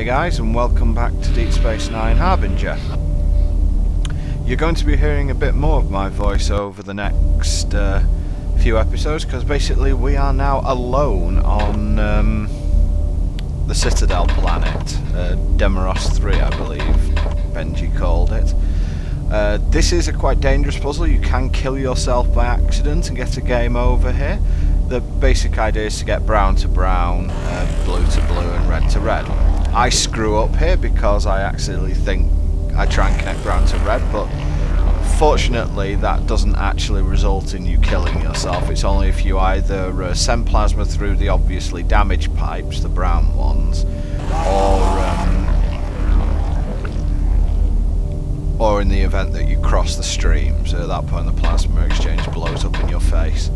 Hey guys, and welcome back to DS9 Harbinger. You're going to be hearing a bit more of my voice over the next few episodes, because basically we are now alone on the Citadel planet, Demaros 3 I believe Benji called it. This is a quite dangerous puzzle. You can kill yourself by accident and get a game over here. The basic idea is to get brown to brown, blue to blue and red to red. I screw up here because I accidentally think I try and connect brown to red, but fortunately that doesn't actually result in you killing yourself. It's only if you either send plasma through the obviously damaged pipes, the brown ones, or in the event that you cross the stream. So at that point the plasma exchange blows up in your face.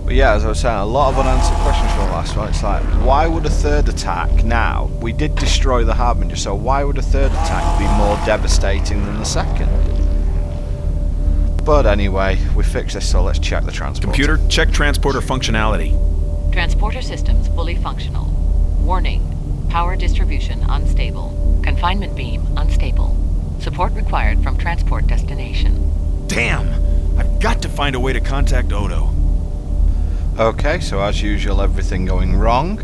But yeah, as I was saying, a lot of unanswered questions from the last one. It's like, why would a third attack now? We did destroy the Harbinger, so why would a third attack be more devastating than the second? But anyway, we fixed this, so let's check the transporter. Computer, check transporter functionality. Transporter systems fully functional. Warning, power distribution unstable. Confinement beam unstable. Support required from transport destination. Damn! I've got to find a way to contact Odo. Okay, so as usual, everything going wrong.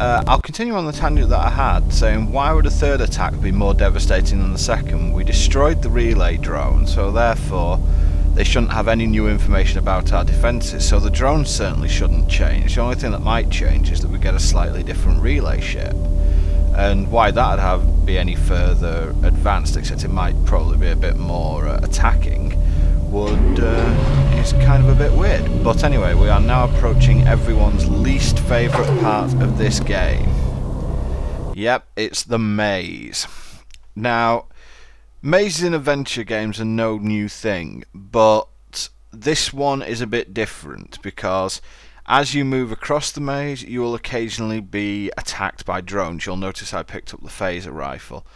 I'll continue on the tangent that I had, saying why would a third attack be more devastating than the second? We destroyed the relay drone, so therefore they shouldn't have any new information about our defences, so the drones certainly shouldn't change. The only thing that might change is that we get a slightly different relay ship. And why that'd be any further advanced, except it might probably be a bit more attacking, is kind of a bit weird. But anyway, we are now approaching everyone's least favourite part of this game. Yep, it's the maze. Now, mazes in adventure games are no new thing, but this one is a bit different because as you move across the maze, you will occasionally be attacked by drones. You'll notice I picked up the phaser rifle.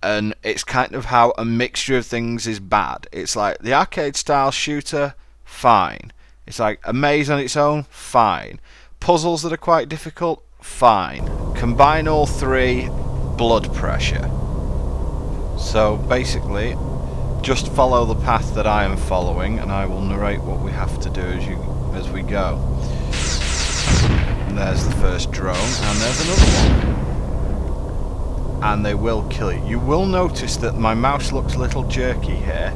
And it's kind of how a mixture of things is bad. It's like the arcade style shooter, fine. It's like a maze on its own, fine. Puzzles that are quite difficult, fine. Combine all three, blood pressure. So basically, just follow the path that I am following, and I will narrate what we have to do as we go. And there's the first drone, and there's another one. And they will kill you. You will notice that my mouse looks a little jerky here,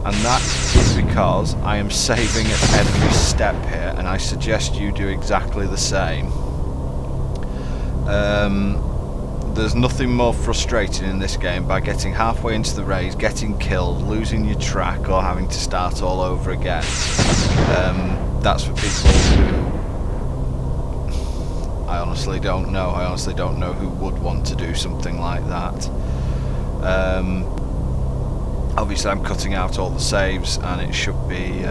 and that is because I am saving at every step here, and I suggest you do exactly the same. There's nothing more frustrating in this game by getting halfway into the race, getting killed, losing your track, or having to start all over again. That's for people who I honestly don't know. I honestly don't know who would want to do something like that. Obviously, I'm cutting out all the saves, and it should be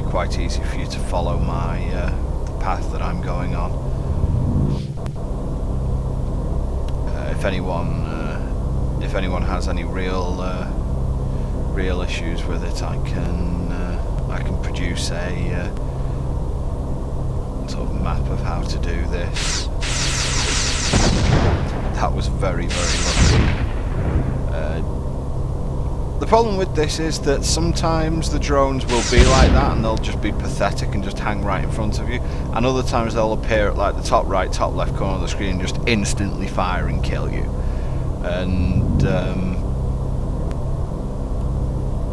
quite easy for you to follow the path that I'm going on. If anyone has any real issues with it, I can produce a sort of map of how to do this. That was very, very lucky. The problem with this is that sometimes the drones will be like that and they'll just be pathetic and just hang right in front of you, and other times they'll appear at like the top right, top left corner of the screen and just instantly fire and kill you. And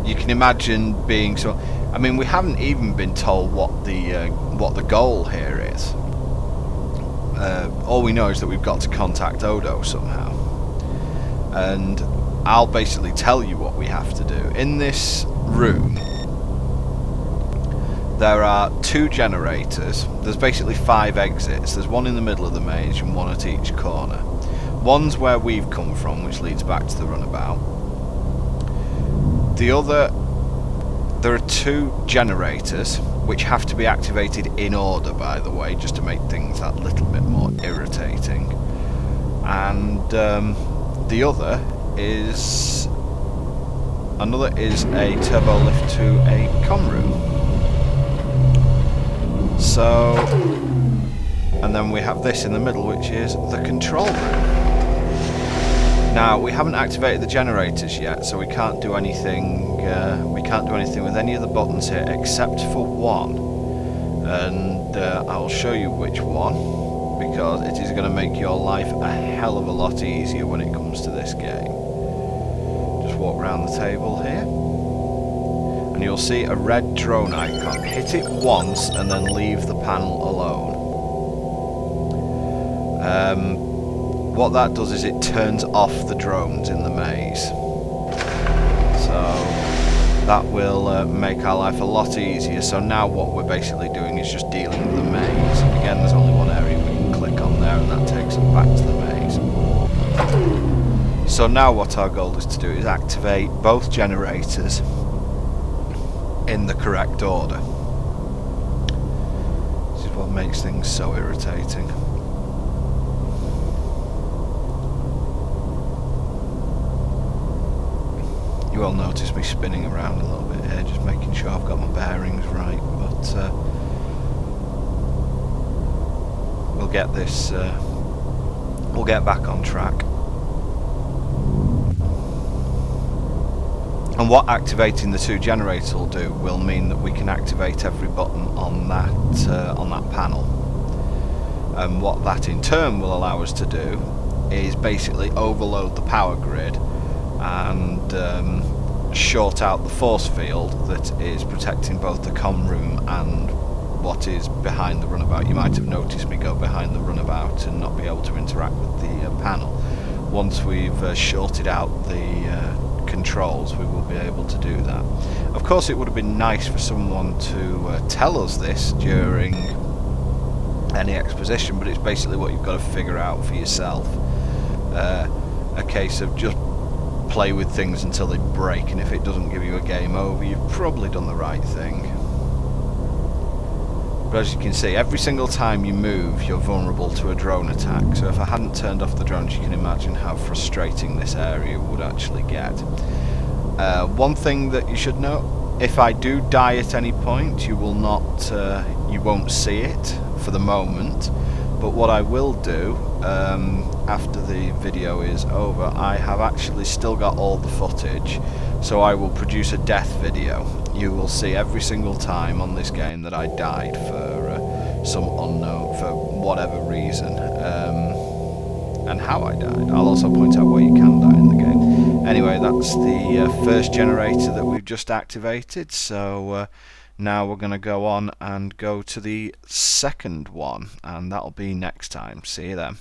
you can imagine being so. I mean, we haven't even been told what the goal here is. All we know is that we've got to contact Odo somehow, and I'll basically tell you what we have to do. In this room, there are 2 generators. There's basically 5 exits. There's one in the middle of the maze and one at each corner. One's where we've come from, which leads back to the runabout. There are 2 generators, which have to be activated in order, by the way, just to make things that little bit more irritating. And the other is Another is a turbo lift to a comm room. So, and then we have this in the middle, which is the control room. Now, we haven't activated the generators yet, so we can't do anything. We can't do anything with any of the buttons here, except for one. And I'll show you which one, because it is going to make your life a hell of a lot easier when it comes to this game. Just walk around the table here, and you'll see a red drone icon. Hit it once and then leave the panel alone. What that does is it turns off the drones in the maze. So that will make our life a lot easier. So now what we're basically doing is just dealing with the maze. Again, there's only one area we can click on there, and that takes us back to the maze. So now what our goal is to do is activate both generators in the correct order. This is what makes things so irritating. You will notice me spinning around a little bit here, just making sure I've got my bearings right, but we'll get this, we'll get back on track. And what activating the two generators will do will mean that we can activate every button on that panel. And what that in turn will allow us to do is basically overload the power grid and short out the force field that is protecting both the comm room and what is behind the runabout. You might have noticed me go behind the runabout and not be able to interact with the panel. Once we've shorted out the controls, we will be able to do that. Of course, it would have been nice for someone to tell us this during any exposition, but it's basically what you've got to figure out for yourself. A case of just play with things until they break, and if it doesn't give you a game over, you've probably done the right thing. But as you can see, every single time you move, you're vulnerable to a drone attack. So if I hadn't turned off the drones, you can imagine how frustrating this area would actually get. One thing that you should know, if I do die at any point, you will not, you won't see it for the moment. But what I will do, after the video is over, I have actually still got all the footage, so I will produce a death video. You will see every single time on this game that I died for some unknown, for whatever reason, and how I died. I'll also point out where you can die in the game. Anyway, that's the first generator that we've just activated, so now we're going to go on and go to the second one, and that'll be next time. See you then.